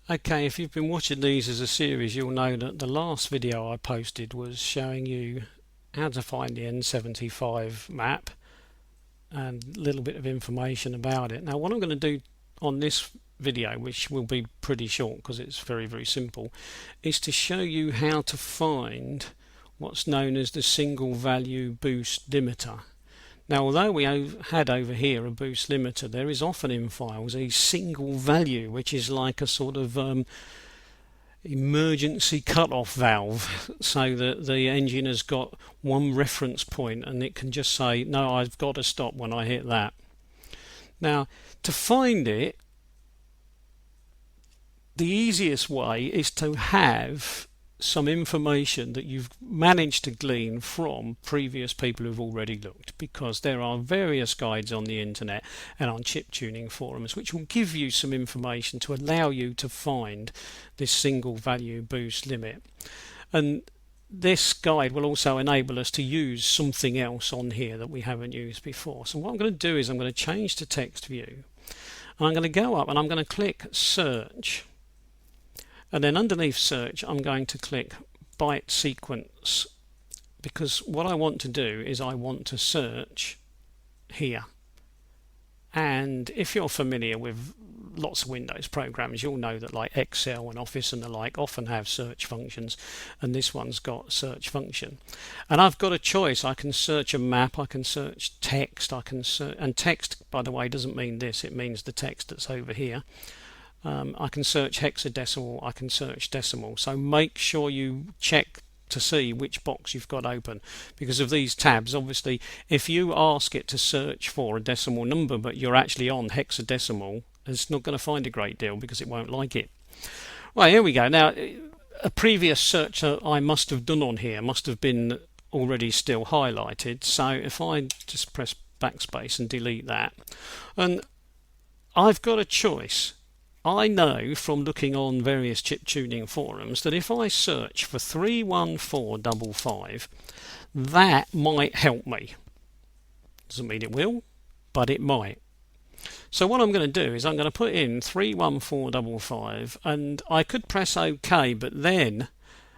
Okay, if you've been watching these as a series, you'll know that the last video I posted was showing you how to find the N75 map and a little bit of information about it. Now, what I'm going to do on this video, which will be pretty short because it's very simple, is to show you how to find what's known as the single value boost limiter. Now, although we had over here a boost limiter, there is often in files a single value, which is like a sort of emergency cut-off valve, so that the engine has got one reference point and it can just say, no, I've got to stop when I hit that. Now, to find it, the easiest way is to have some information that you've managed to glean from previous people who've already looked, because there are various guides on the internet and on chip tuning forums which will give you some information to allow you to find this single value boost limit. And this guide will also enable us to use something else on here that we haven't used before. So what I'm going to do is I'm going to change to text view, and I'm going to go up and I'm going to click search. And then underneath search, I'm going to click byte sequence, because what I want to do is I want to search here. And if you're familiar with lots of Windows programs, you'll know that like Excel and Office and the like often have search functions, and this one's got search function. And I've got a choice. I can search a map, I can search text, I can search, and text, by the way, doesn't mean this, it means the text that's over here. I can search hexadecimal, I can search decimal. So make sure you check to see which box you've got open, because of these tabs. Obviously, if you ask it to search for a decimal number but you're actually on hexadecimal, it's not going to find a great deal because it won't like it. Right, here we go. Now, a previous search that I must have done on here must have been already still highlighted. So if I just press backspace and delete that, and I've got a choice. I know from looking on various chip tuning forums that if I search for 31455, that might help me. Doesn't mean it will, but it might. So what I'm going to do is I'm going to put in 31455, and I could press OK, but then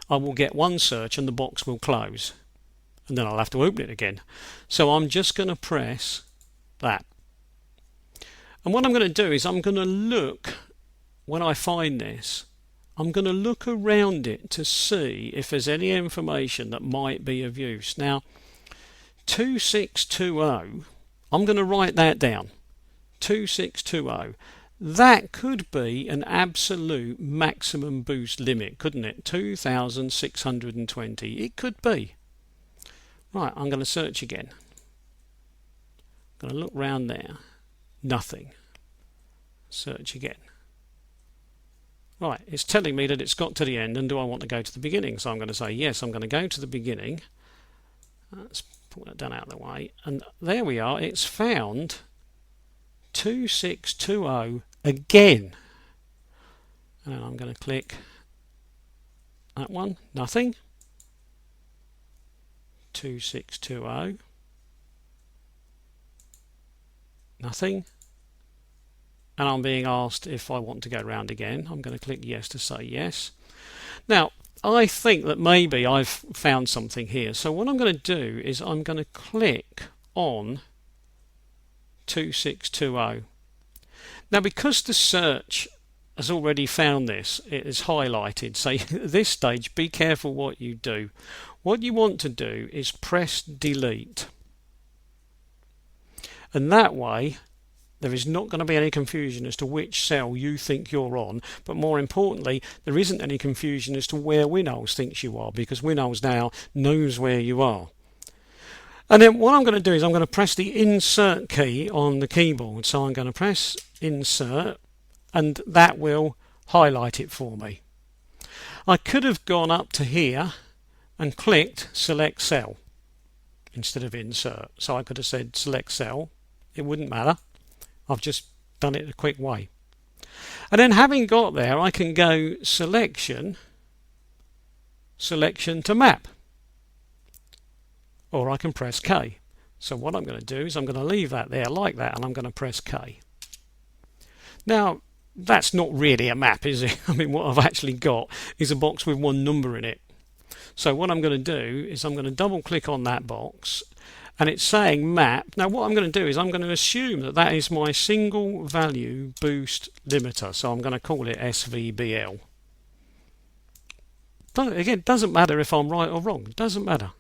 I will get one search and the box will close, and then I'll have to open it again. So I'm just going to press that. And what I'm going to do is I'm going to look. When I find this, I'm going to look around it to see if there's any information that might be of use. Now, 2620, I'm going to write that down. 2620. That could be an absolute maximum boost limit, couldn't it? 2620. It could be. Right, I'm going to search again. I'm going to look round there. Nothing. Search again. Right, it's telling me that it's got to the end, and do I want to go to the beginning? So I'm going to say yes, I'm going to go to the beginning. Let's pull that down out of the way, and there we are. It's found 2620 again. And I'm going to click that one. Nothing. 2620. Nothing. And I'm being asked if I want to go round again. I'm going to click yes to say yes. Now, I think that maybe I've found something here. So what I'm going to do is I'm going to click on 2620. Now, because the search has already found this, it is highlighted. So at this stage, be careful what you do. What you want to do is press delete. And that way, there is not going to be any confusion as to which cell you think you're on, but more importantly, there isn't any confusion as to where Winols thinks you are, because Winols now knows where you are. And then what I'm going to do is I'm going to press the insert key on the keyboard. So I'm going to press insert, and that will highlight it for me. I could have gone up to here and clicked select cell instead of insert. So I could have said select cell. It wouldn't matter. I've just done it a quick way. And then having got there, I can go selection to map. Or I can press K. So what I'm going to do is I'm going to leave that there like that, and I'm going to press K. Now, that's not really a map, is it? I mean, what I've actually got is a box with one number in it. So what I'm going to do is I'm going to double click on that box, and it's saying map. Now what I'm going to do is I'm going to assume that that is my single value boost limiter, so I'm going to call it SVBL. Again, it doesn't matter if I'm right or wrong, it doesn't matter.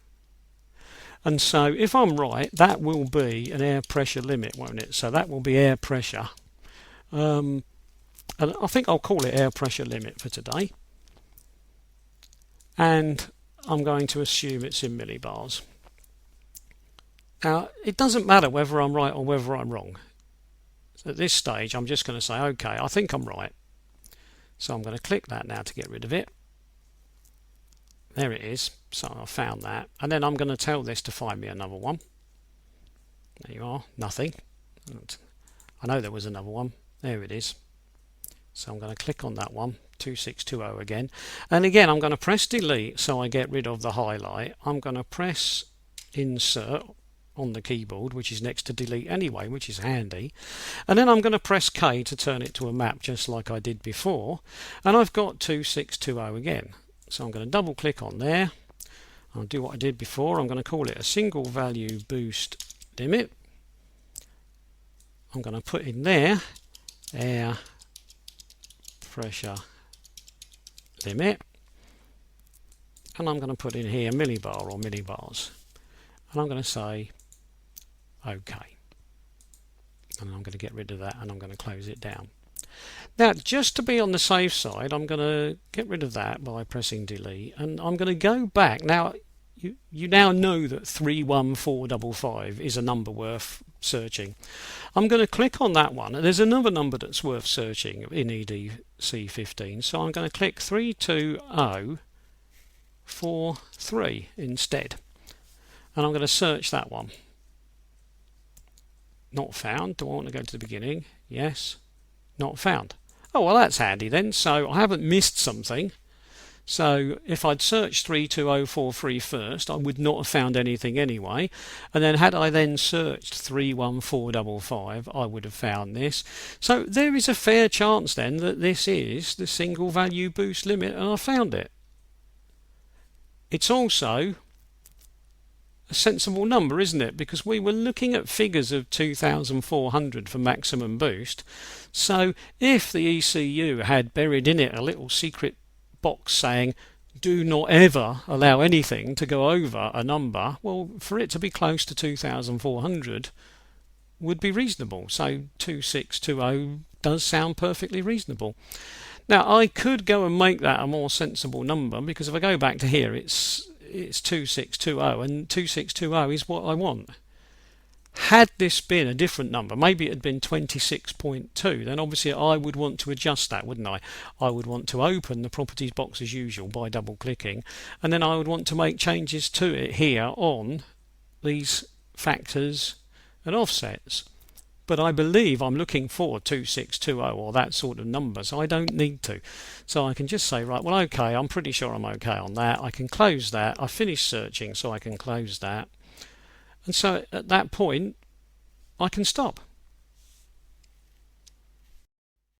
And so if I'm right, that will be an air pressure limit, won't it? So that will be air pressure. And I think I'll call it air pressure limit for today. And I'm going to assume it's in millibars. Now, it doesn't matter whether I'm right or whether I'm wrong. At this stage, I'm just going to say, okay, I think I'm right. So I'm going to click that now to get rid of it. There it is. So I found that. And then I'm going to tell this to find me another one. There you are. Nothing. I know there was another one. There it is. So I'm going to click on that one. 2620 again. And again, I'm going to press delete so I get rid of the highlight. I'm going to press insert on the keyboard, which is next to delete anyway, which is handy. And then I'm going to press K to turn it to a map just like I did before. And I've got 2620 again. So I'm going to double click on there. I'll do what I did before. I'm going to call it a single value boost limit. I'm going to put in there air pressure limit. And I'm going to put in here millibar or millibars. And I'm going to say OK. And I'm going to get rid of that and I'm going to close it down. Now, just to be on the safe side, I'm going to get rid of that by pressing delete, and I'm going to go back. Now, you now know that 31455 is a number worth searching. I'm going to click on that one, and there's another number that's worth searching in EDC15, so I'm going to click 32043 instead, and I'm going to search that one. Not found. Do I want to go to the beginning? Yes. Not found. Oh, well, that's handy then. So I haven't missed something. So if I'd searched 32043 first, I would not have found anything anyway. And then had I then searched 31455, I would have found this. So there is a fair chance then that this is the single value boost limit, and I found it. It's also a sensible number, isn't it? Because we were looking at figures of 2,400 for maximum boost. So if the ECU had buried in it a little secret box saying do not ever allow anything to go over a number, well, for it to be close to 2,400 would be reasonable. So 2620 does sound perfectly reasonable. Now I could go and make that a more sensible number, because if I go back to here, it's 2620, and 2620 is what I want. Had this been a different number, maybe it had been 26.2, then obviously I would want to adjust that, wouldn't I? I would want to open the properties box as usual by double clicking, and then I would want to make changes to it here on these factors and offsets. But I believe I'm looking for 2620 or that sort of number, so I don't need to. So I can just say, right, well, okay, I'm pretty sure I'm okay on that. I can close that. I finished searching, so I can close that. And so at that point, I can stop.